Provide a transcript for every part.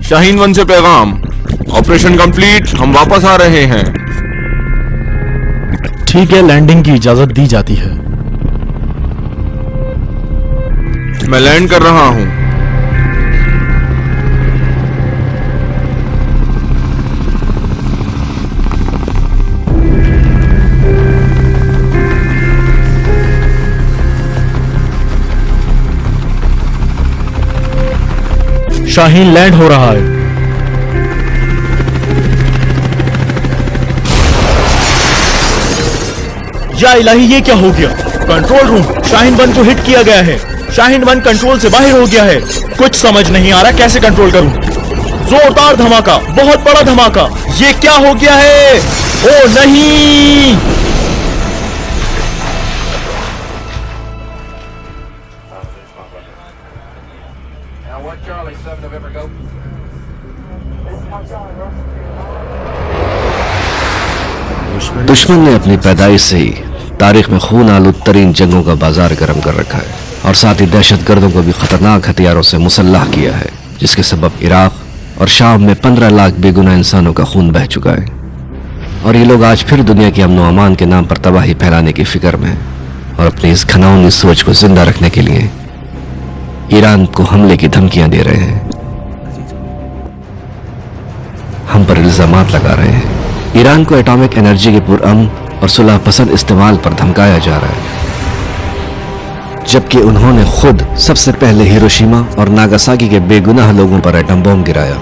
शाहीन 1 से पैगाम, operation complete, हम वापस आ रहे हैं। ठीक है, लैंडिंग की इजाजत दी जाती है। मैं लैंड कर रहा हूं। शाहीन लैंड हो रहा है। या इलाही, ये क्या हो गया? कंट्रोल रूम, शाहीन 1 को हिट किया गया है। शाहीन 1 कंट्रोल से बाहर हो गया है। कुछ समझ नहीं आ रहा कैसे कंट्रोल करूं। जोरदार धमाका, बहुत बड़ा धमाका। ये क्या हो गया है? ओ नहीं! दुश्मन ने अपनी पैदाइश से ही तारीख में खून आलूद तरीन जंगों का बाजार गर्म कर रखा है और साथ ही दहशतगर्दों को भी खतरनाक हथियारों से मुसल्लाह किया है, जिसके सबब इराक और शाम में 15 लाख बेगुनाह इंसानों का खून बह चुका है। और ये लोग आज फिर दुनिया के अमन व अमान के नाम पर तबाही फैलाने की फिक्र में और अपनी इस घिनौनी सोच को जिंदा रखने के लिए ईरान को हमले की धमकियां दे रहे हैं, हम पर इल्जामात लगा रहे हैं। ईरान को एटॉमिक एनर्जी के पुरअमन और सुलह पसंद इस्तेमाल पर धमकाया जा रहा है, जबकि उन्होंने खुद सबसे पहले हिरोशिमा और नागासाकी के बेगुनाह लोगों पर एटम बम गिराया।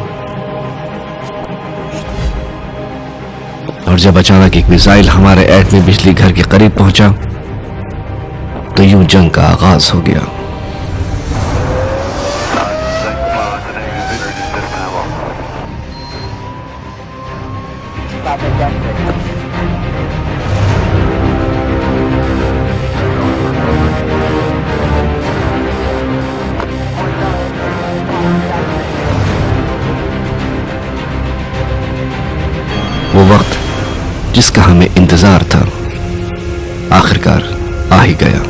और जब अचानक एक मिसाइल हमारे एटमी बिजली घर के करीब पहुंचा तो यूं जंग का आगाज हो गया। वो वक्त जिसका हमें इंतजार था आखिरकार आ ही गया।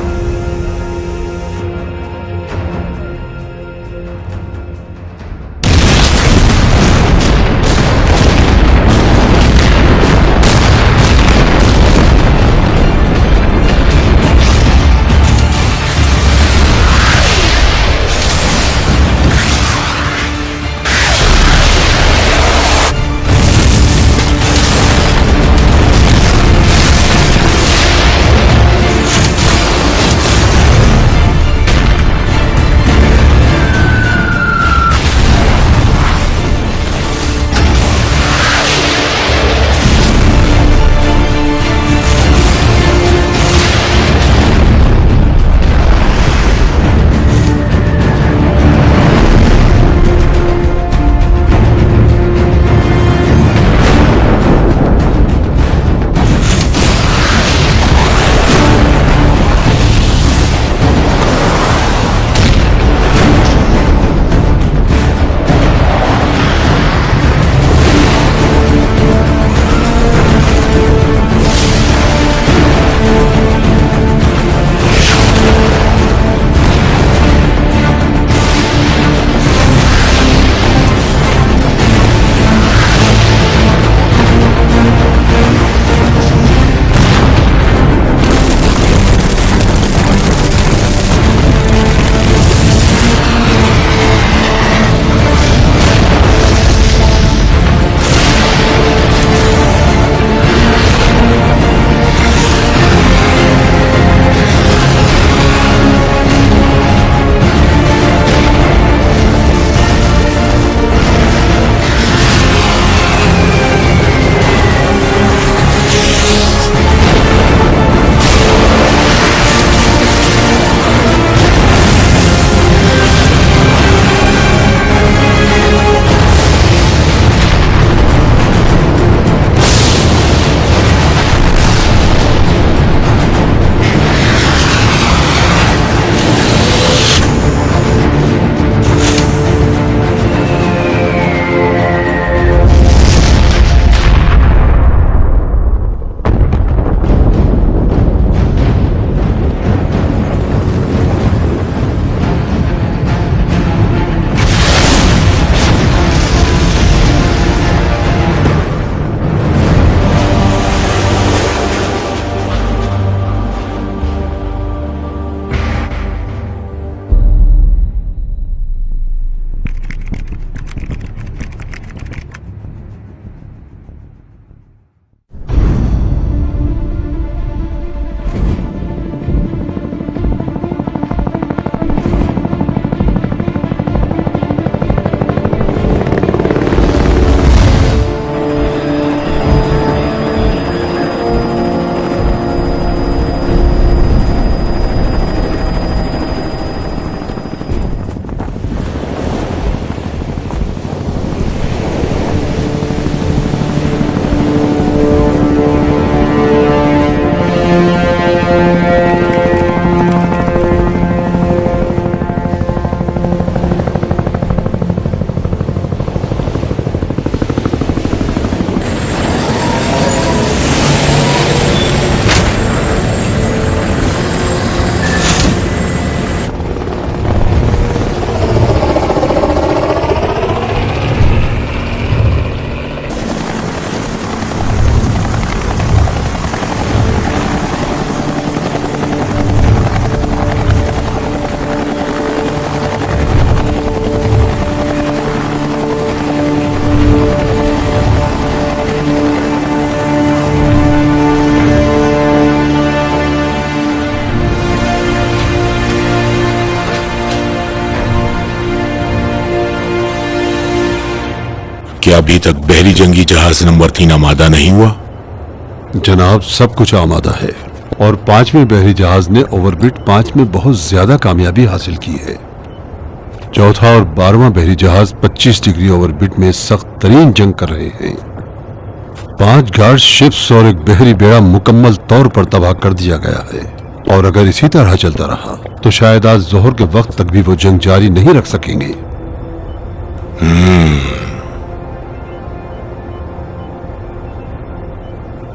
क्या अभी तक बहरी जंगी जहाज नंबर 3 आमादा नहीं हुआ? जनाब, सब कुछ आमादा है और 5वें बहरी जहाज ने ओवरबिट 5 में बहुत ज्यादा कामयाबी हासिल की है। चौथा और 12वां बहरी जहाज 25 डिग्री ओवरबिट में सख्त तरीन जंग कर रहे हैं। 5 गार्ड शिप्स और एक बहरी बेड़ा मुकम्मल तौर पर तबाह कर दिया गया है और अगर इसी तरह चलता रहा तो शायद आज जोहर के वक्त तक भी वो जंग जारी नहीं रख सकेंगे।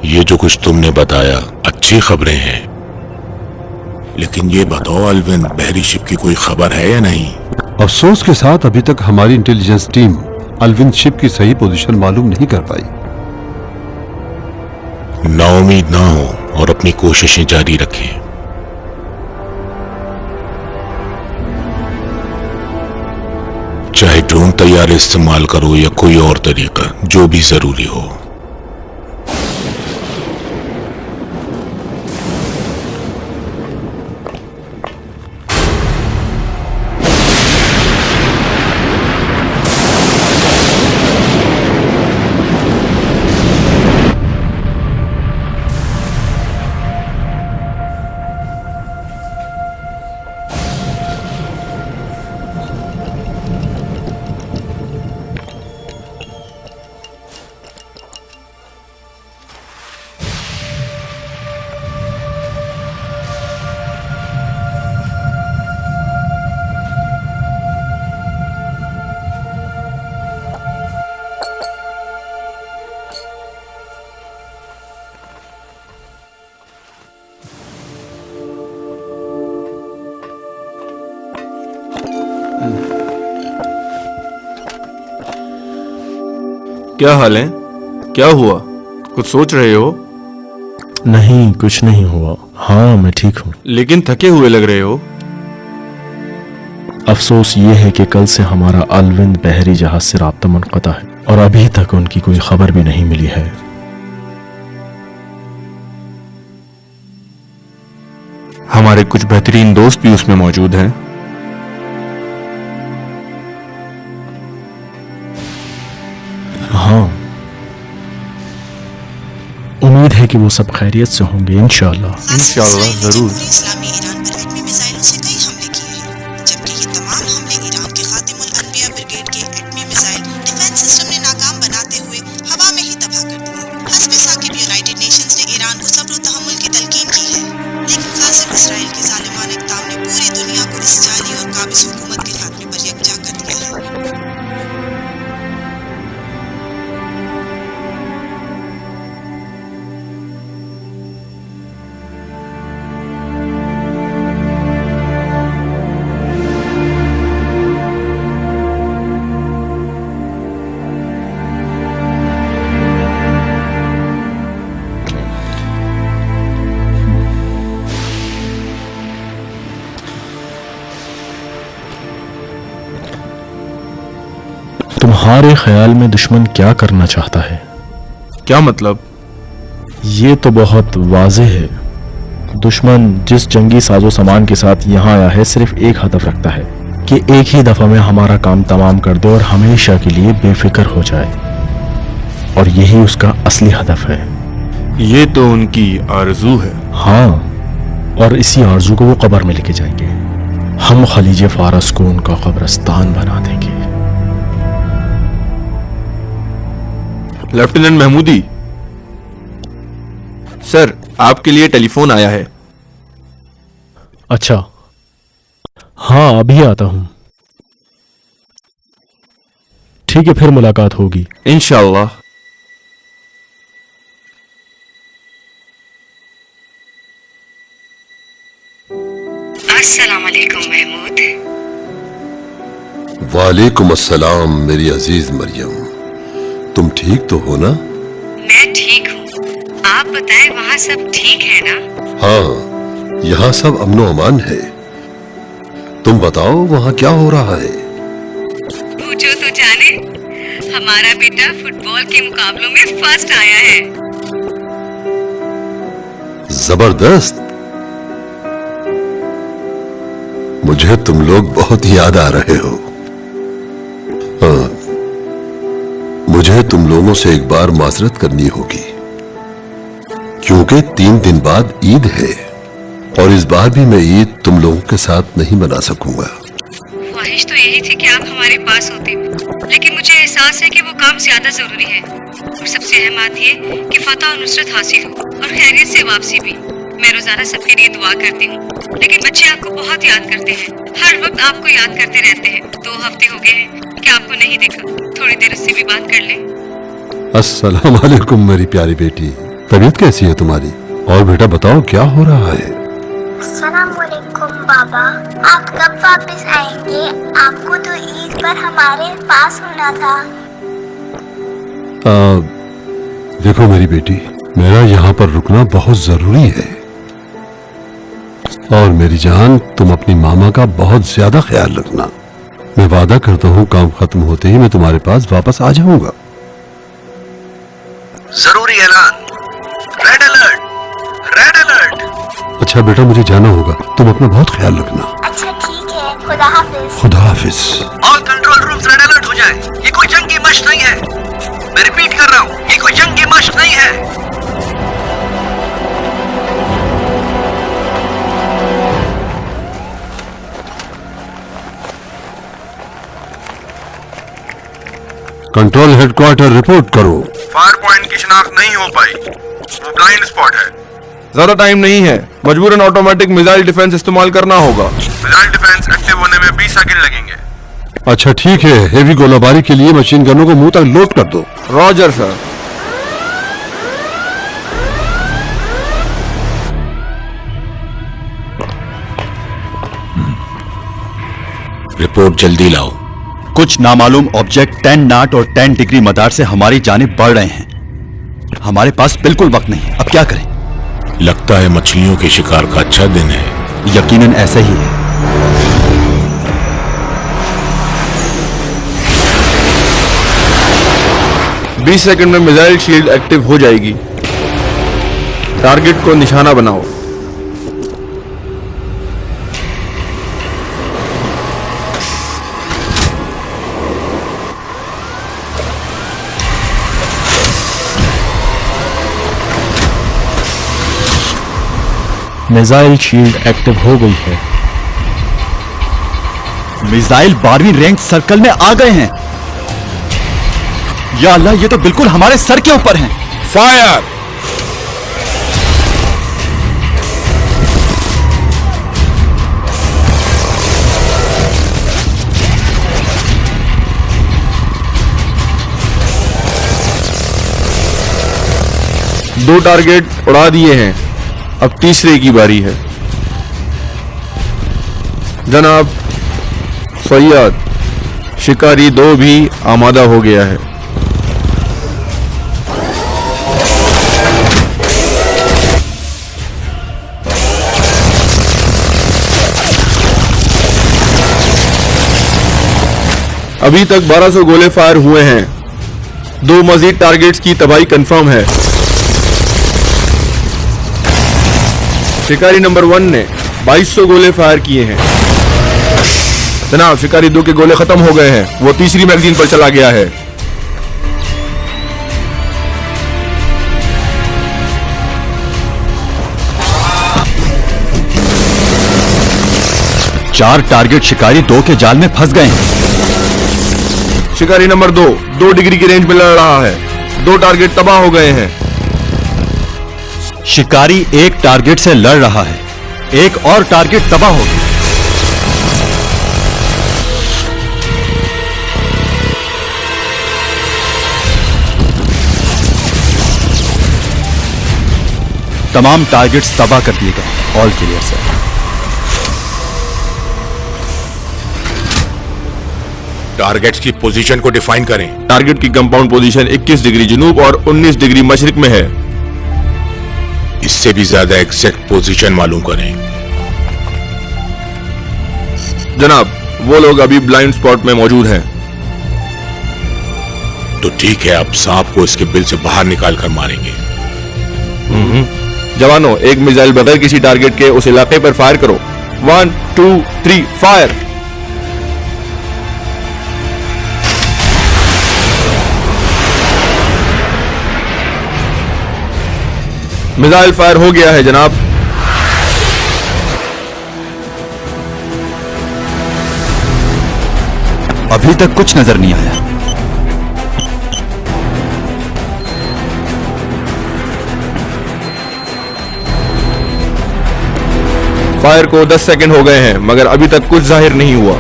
ये जो कुछ तुमने बताया अच्छी खबरें हैं, लेकिन ये बताओ अलविन, बहरी शिप की कोई खबर है या नहीं? अफसोस के साथ अभी तक हमारी इंटेलिजेंस टीम अलविन शिप की सही पोजीशन मालूम नहीं कर पाई। नाउम्मीद ना हो और अपनी कोशिशें जारी रखें। चाहे ड्रोन तैयार इस्तेमाल करो या कोई और तरीका, जो भी जरूरी हो। क्या हाल है? क्या हुआ? कुछ सोच रहे हो? नहीं, कुछ नहीं हुआ। हाँ, मैं ठीक हूँ। लेकिन थके हुए लग रहे हो। अफसोस ये है कि कल से हमारा अलविंद बहरी जहाज से राब्ता मुनक़ता है और अभी तक उनकी कोई खबर भी नहीं मिली है। हमारे कुछ बेहतरीन दोस्त भी उसमें मौजूद हैं। हाँ, उम्मीद है कि वो सब खैरियत से होंगे इंशाअल्लाह। इंशाअल्लाह, जरूर। इस्लामी ईरान पर एटमी मिसाइलों से कई हमले किए हैं, जबकि ये तमाम हमले ईरान के खातिमुल अनबिया ब्रिगेड के एटमी मिसाइल डिफेंस सिस्टम ने नाकाम बनाते हुए हवा में ही तबाह कर दिए। हस्बे साकिब यूनाइटेड नेशंस ने ईरान को सब्र और तहम्मुल की तलकीन की है, लेकिन कासिम इसराइल के जालिमाना इक़दाम ने पूरी दुनिया को इस जाली और काबिज हुकूमत के खात्मे पर यकजा कर दिया है। तुम्हारे ख्याल में दुश्मन क्या करना चाहता है? क्या मतलब? ये तो बहुत वाज़ेह है। दुश्मन जिस जंगी साजो सामान के साथ यहाँ आया है सिर्फ एक हदफ रखता है कि एक ही दफा में हमारा काम तमाम कर दे और हमेशा के लिए बेफिक्र हो जाए, और यही उसका असली हदफ है। ये तो उनकी आरज़ू है। हाँ, और इसी आरज़ू को वो कब्र में लेके जाएंगे। हम खलीज फारस को उनका कब्रिस्तान बना देंगे। लेफ्टिनेंट महमूदी सर, आपके लिए टेलीफोन आया है। अच्छा, हाँ, अभी आता हूं। ठीक है, फिर मुलाकात होगी इंशाअल्लाह। अस्सलाम वालेकुम महमूद। वालेकुम अस्सलाम मेरी अजीज मरियम, तुम ठीक तो हो ना? मैं ठीक हूँ, आप बताएं वहाँ सब ठीक है ना? हाँ, यहाँ सब अमनो अमान है। तुम बताओ वहाँ क्या हो रहा है? पूछो तो जाने, हमारा बेटा फुटबॉल के मुकाबलों में फर्स्ट आया है। जबरदस्त। मुझे तुम लोग बहुत याद आ रहे हो। हाँ, मुझे तुम लोगों से एक बार माजरत करनी होगी, क्योंकि 3 दिन बाद ईद है और इस बार भी मैं ईद तुम लोगों के साथ नहीं मना सकूंगा। ख्वाहिश तो यही थी कि आप हमारे पास होते, लेकिन मुझे एहसास है कि वो काम ज्यादा जरूरी है और सबसे अहम बात ये कि फतह और नुसरत हासिल हो और खैरियत से वापसी भी। मैं रोजाना सबके लिए दुआ करती हूँ, लेकिन बच्चे आपको बहुत याद करते हैं, हर वक्त आपको याद करते रहते हैं। 2 हफ्ते हो गए हैं कि आपको नहीं देखा, थोड़ी देर उससे भी बात कर लें। अस्सलाम वालेकुम मेरी प्यारी बेटी, तबीयत कैसी है तुम्हारी? और बेटा बताओ क्या हो रहा है? अस्सलाम वालेकुम बाबा, आप कब वापस आएंगे? आपको तो ईद पर हमारे पास होना था। देखो मेरी बेटी, मेरा यहाँ पर रुकना बहुत जरूरी है और मेरी जान तुम अपनी मामा का बहुत ज्यादा ख्याल रखना। मैं वादा करता हूँ काम खत्म होते ही मैं तुम्हारे पास वापस आ जाऊंगा। जरूरी ऐलान, रेड अलर्ट, रेड अलर्ट। अच्छा बेटा मुझे जाना होगा, तुम अपना बहुत ख्याल रखना। अच्छा ठीक है, खुदा हाफिज। खुदा हाफिज। All control rooms red alert हो जाए। ये कोई जंगी मशक नहीं है, मैं रिपीट कर रहा हूँ, ये कोई जंगी मशक नहीं है। कंट्रोल हेडक्वार्टर रिपोर्ट करो। फायर पॉइंट की शिनाख्त नहीं हो पाई, वो ब्लाइंड स्पॉट है। ज्यादा टाइम नहीं है, मजबूरन ऑटोमेटिक मिसाइल डिफेंस इस्तेमाल करना होगा। मिसाइल डिफेंस एक्टिव होने में 20 सेकंड लगेंगे। अच्छा ठीक है, हेवी गोलाबारी के लिए मशीन गनों को मुंह तक लोड कर दो। Roger sir. रिपोर्ट जल्दी लाओ। कुछ नामालूम ऑब्जेक्ट 10 नॉट और 10 डिग्री मदार से हमारी जानिब बढ़ रहे हैं। हमारे पास बिल्कुल वक्त नहीं है, अब क्या करें? लगता है मछलियों के शिकार का अच्छा दिन है। यकीनन ऐसे ही है। बीस सेकंड में मिसाइल शील्ड एक्टिव हो जाएगी। टारगेट को निशाना बनाओ। मिसाइल शील्ड एक्टिव हो गई है। मिसाइल 12वीं रैंक सर्कल में आ गए हैं। या अल्लाह, ये तो बिल्कुल हमारे सर के ऊपर हैं। फायर। दो टारगेट उड़ा दिए हैं, अब तीसरे की बारी है। जनाब सैयद, शिकारी 2 भी आमादा हो गया है। अभी तक 1200 गोले फायर हुए हैं। 2 मजीद टारगेट्स की तबाही कंफर्म है। शिकारी नंबर 1 ने 2200 गोले फायर किए हैं। जनाब शिकारी 2 के गोले खत्म हो गए हैं, वो तीसरी मैगजीन पर चला गया है। चार टारगेट शिकारी 2 के जाल में फंस गए हैं। शिकारी नंबर 2 डिग्री की रेंज में लड़ रहा है। 2 टारगेट तबाह हो गए हैं। शिकारी 1 टारगेट से लड़ रहा है, एक और टारगेट तबाह हो गया। तमाम टारगेट्स तबाह कर दिए गए। All clear sir. टारगेट्स की पोजीशन को डिफाइन करें। टारगेट की कंपाउंड पोजीशन 21 डिग्री जनूब और 19 डिग्री मशरिक में है। इससे भी ज्यादा एग्जैक्ट पोजीशन मालूम करें। जनाब वो लोग अभी ब्लाइंड स्पॉट में मौजूद हैं। तो ठीक है, अब सांप को इसके बिल से बाहर निकाल कर मारेंगे। जवानों, एक मिसाइल बगैर किसी टारगेट के उस इलाके पर फायर करो। 1 2 3 फायर। मिसाइल फायर हो गया है जनाब। अभी तक कुछ नजर नहीं आया। फायर को 10 सेकंड हो गए हैं मगर अभी तक कुछ जाहिर नहीं हुआ।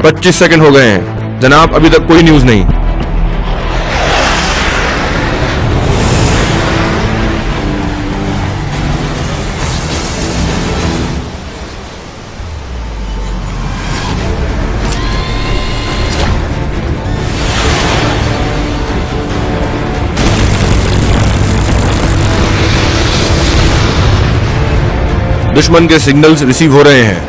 पच्चीस सेकंड हो गए हैं जनाब, अभी तक कोई न्यूज नहीं। दुश्मन के सिग्नल्स रिसीव हो रहे हैं।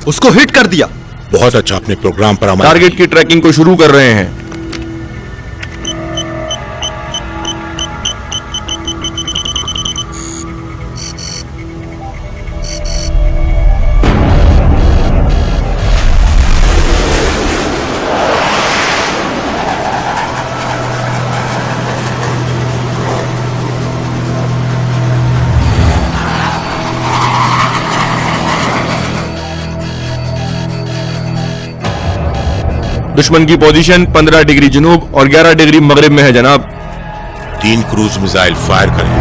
उसको हिट कर दिया। बहुत अच्छा, अपने प्रोग्राम पर अमल। टारगेट की ट्रैकिंग को शुरू कर रहे हैं। दुश्मन की पोजीशन 15 डिग्री जनूब और 11 डिग्री मगरिब में है जनाब। 3 क्रूज मिसाइल फायर करें।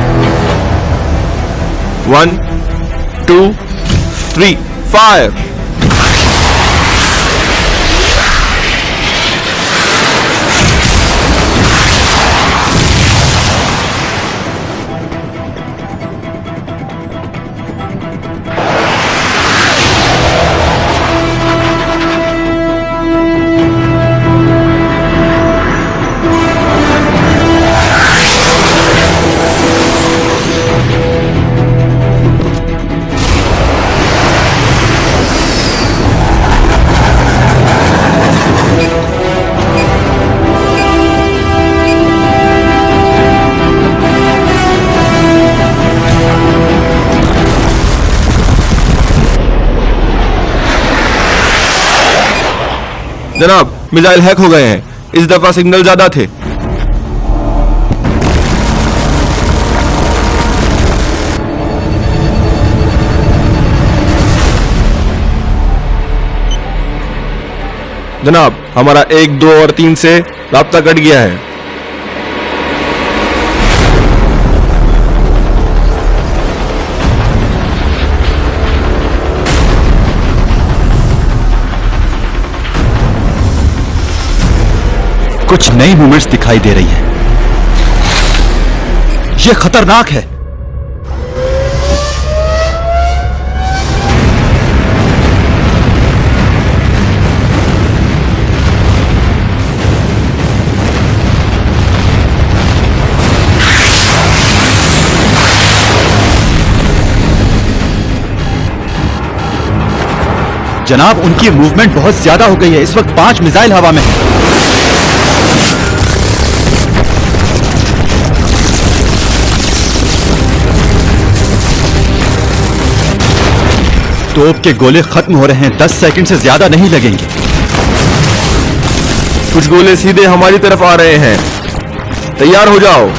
1 2 3 फायर। जनाब मिसाइल हैक हो गए हैं, इस दफा सिग्नल ज्यादा थे। जनाब हमारा 1 2 और 3 से राब्ता कट गया है। कुछ नई मूवमेंट्स दिखाई दे रही हैं। यह खतरनाक है। जनाब उनकी मूवमेंट बहुत ज्यादा हो गई है। इस वक्त 5 मिसाइल हवा में है। तोप के गोले खत्म हो रहे हैं। 10 सेकंड से ज्यादा नहीं लगेंगे। कुछ गोले सीधे हमारी तरफ आ रहे हैं, तैयार हो जाओ।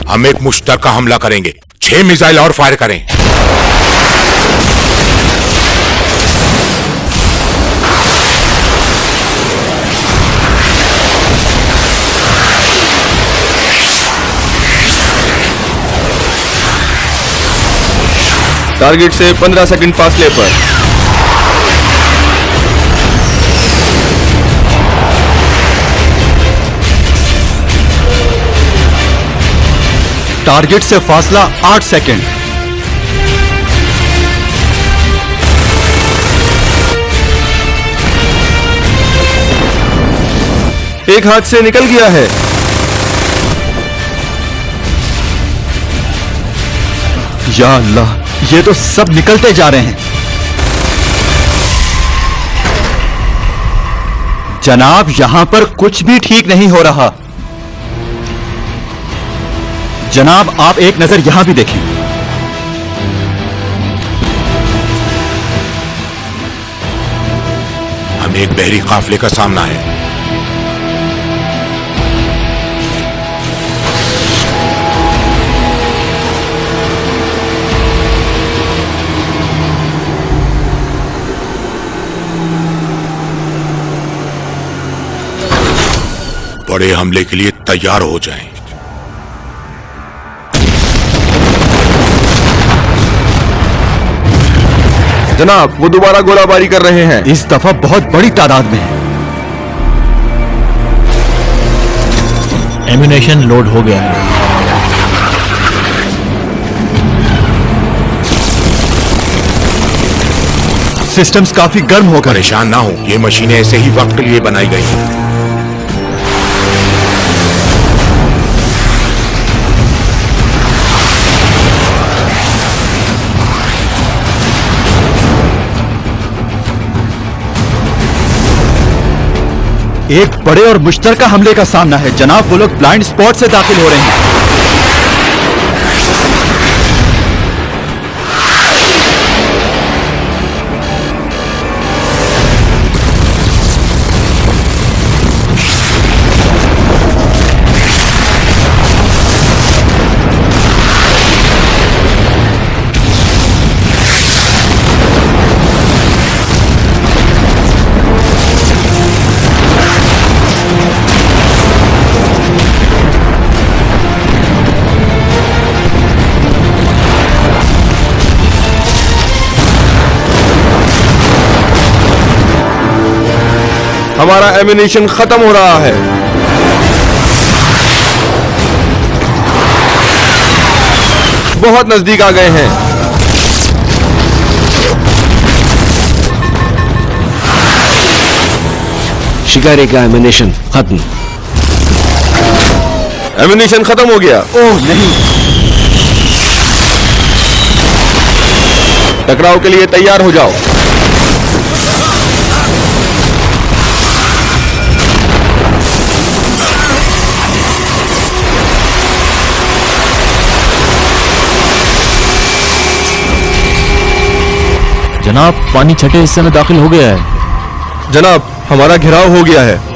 हम एक मुश्तरका हमला करेंगे। 6 मिसाइल और फायर करें। टारगेट से 15 सेकंड फासले पर। टारगेट से फासला 8 सेकंड। एक हाथ से निकल गया है। या अल्लाह, ये तो सब निकलते जा रहे हैं। जनाब, यहां पर कुछ भी ठीक नहीं हो रहा। जनाब, आप एक नजर यहां भी देखें। हमें एक बहरी काफिले का सामना है। बड़े हमले के लिए तैयार हो जाएं। जनाब, वो दोबारा गोलाबारी कर रहे हैं। इस दफा बहुत बड़ी तादाद में है। एम्यूनेशन लोड हो गया है। सिस्टम्स काफी गर्म हो गए। परेशान ना हो, ये मशीनें ऐसे ही वक्त के लिए बनाई गई हैं। एक बड़े और मुश्तरका हमले का सामना है जनाब। वो लोग ब्लाइंड स्पॉट से दाखिल हो रहे हैं। हमारा एम्यूनेशन खत्म हो रहा है। बहुत नजदीक आ गए हैं। शिकारी का एम्यूनेशन खत्म। एम्यूनेशन खत्म हो गया। ओह नहीं। टकराव के लिए तैयार हो जाओ। जनाब, पानी छठे हिस्से में दाखिल हो गया है। जनाब, हमारा घेराव हो गया है।